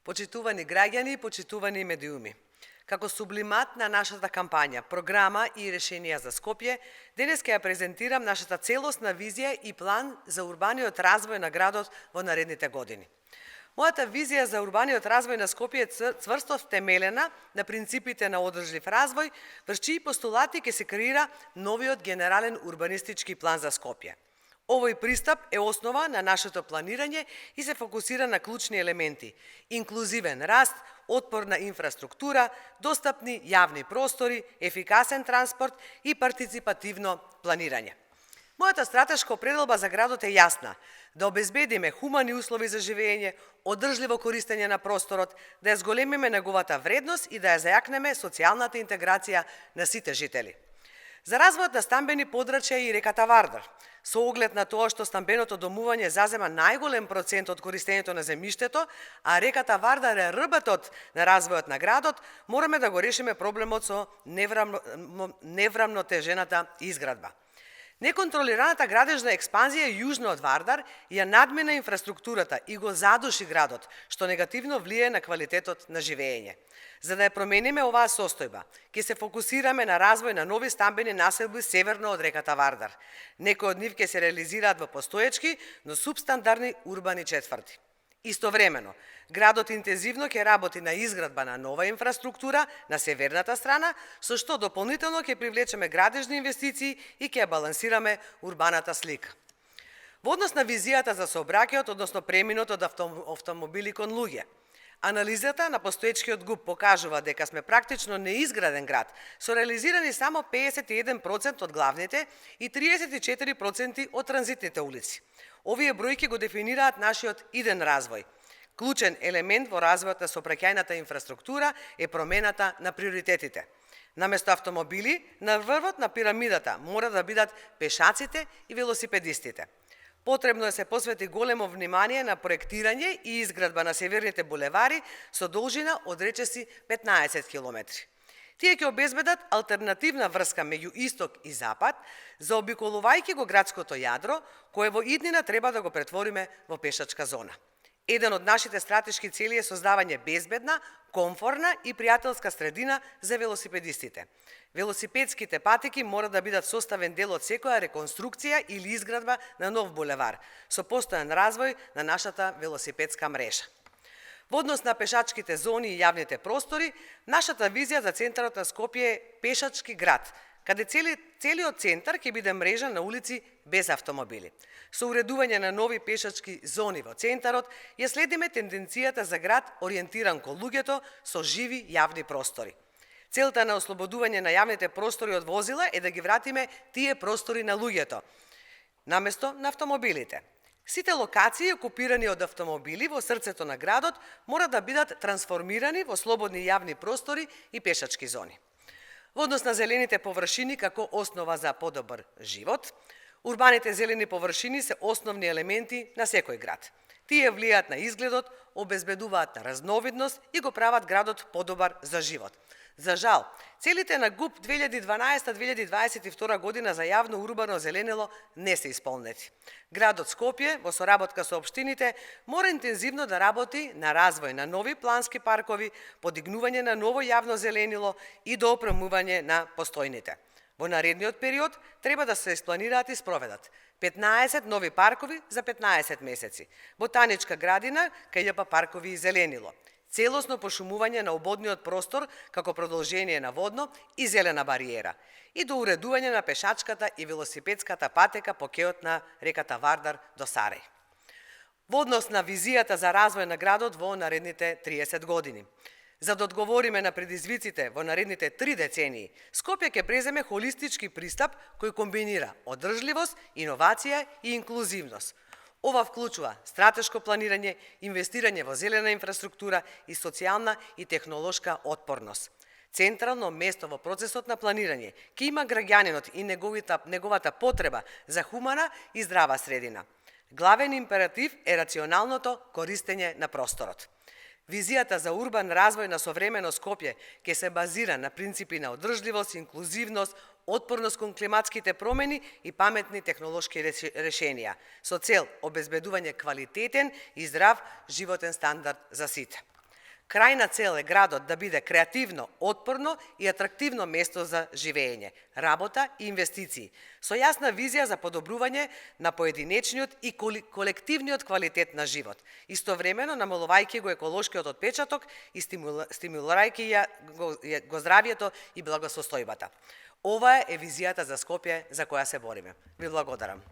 Почитувани граѓани и почитувани медиуми. Како сублимат на нашата кампања, програма и решенија за Скопје, денес ќе ја презентирам нашата целосна визија и план за урбаниот развој на градот во наредните години. Мојата визија за урбаниот развој на Скопје е цврсто втемелена на принципите на одржлив развој, врз чии постулати ќе се креира новиот генерален урбанистички план за Скопје. Овој пристап е основа на нашето планирање и се фокусира на клучни елементи: инклузивен раст, отпорна инфраструктура, достапни јавни простори, ефикасен транспорт и партиципативно планирање. Мојата стратешка определба за градот е јасна: да обезбедиме хумани услови за живење, одржливо користење на просторот, да ја зголемиме неговата вредност и да ја зајакнеме социјалната интеграција на сите жители. За развојот на стамбени подрачја и реката Вардар, со оглед на тоа што стамбеното домување зазема најголем процент од користењето на земјиштето, а реката Вардар е рбтот на развојот на градот, мораме да го решиме проблемот со неврамнотежената изградба. Неконтролираната градежна експанзија јужно од Вардар ја надмина инфраструктурата и го задуши градот, што негативно влие на квалитетот на живење. За да ја промениме оваа состојба, ќе се фокусираме на развој на нови стамбени населби северно од реката Вардар. Некои од нив ќе се реализираат во постоечки, но субстандардни урбани четврти. Истовремено, градот интензивно ќе работи на изградба на нова инфраструктура на северната страна, со што дополнително ќе привлечеме градежни инвестиции и ќе балансираме урбаната слика. Во однос на визијата за сообраќајот, односно преминот од автомобили кон луѓе, анализата на постоечкиот ГУП покажува дека сме практично неизграден град, со реализирани само 51% од главните и 34% од транзитните улици. Овие бројки го дефинираат нашиот иден развој. Клучен елемент во развојот на сообраќајната инфраструктура е промената на приоритетите. Наместо автомобили, на врвот на пирамидата мора да бидат пешаците и велосипедистите. Потребно е се посвети големо внимание на проектирање и изградба на северните булевари со должина од речиси 15 километри. Тие ќе обезбедат алтернативна врска меѓу исток и запад, заобиколувајќи го градското јадро, кое во иднина треба да го претвориме во пешачка зона. Еден од нашите стратешки цели е создавање безбедна, комфорна и пријателска средина за велосипедистите. Велосипедските патеки мора да бидат составен дел од секоја реконструкција или изградба на нов булевар, со постојан развој на нашата велосипедска мрежа. Во однос на пешачките зони и јавните простори, нашата визија за центарот на Скопје е пешачки град, каде целиот центар ќе биде мрежа на улици без автомобили. Со уредување на нови пешачки зони во центарот, ја следиме тенденцијата за град ориентиран кон луѓето со живи јавни простори. Целта на ослободување на јавните простори од возила е да ги вратиме тие простори на луѓето, наместо на автомобилите. Сите локации окупирани од автомобили во срцето на градот мора да бидат трансформирани во слободни јавни простори и пешачки зони. Во однос на зелените површини како основа за подобар живот, урбаните зелени површини се основни елементи на секој град. Тие влијаат на изгледот, обезбедуваат на разновидност и го прават градот подобар за живот. За жал, целите на ГУП 2012-2022 година за јавно урбано зеленило не се исполнети. Градот Скопје, во соработка со општините, мора интензивно да работи на развој на нови плански паркови, подигнување на ново јавно зеленило и доопремување на постојните. Во наредниот период треба да се испланираат и спроведат 15 нови паркови за 15 месеци, ботаничка градина, КЈП паркови и зеленило, целосно пошумување на ободниот простор како продолжение на водно и зелена бариера и до уредување на пешачката и велосипедската патека по кеот на реката Вардар до Сарај. Во однос на визијата за развој на градот во наредните 30 години. За да одговориме на предизвиците во наредните 3 децении, Скопје ќе преземе холистички пристап кој комбинира одржливост, иновација и инклузивност. Ова вклучува стратешко планирање, инвестирање во зелена инфраструктура и социјална и технолошка отпорност. Централно место во процесот на планирање ќе има граѓанинот и неговата потреба за хумана и здрава средина. Главен императив е рационалното користење на просторот. Визијата за урбан развој на современо Скопје ќе се базира на принципи на одржливост, инклузивност, отпорност кон климатските промени и паметни технолошки решенија, со цел обезбедување квалитетен и здрав животен стандард за сите. Крајна цел е градот да биде креативно, отпорно и атрактивно место за живење, работа и инвестиции, со јасна визија за подобрување на поединечниот и колективниот квалитет на живот, истовремено намалувајќи го еколошкиот отпечаток и стимулирајќи го здравјето и благосостојбата. Ова е визијата за Скопје за која се бориме. Ви благодарам.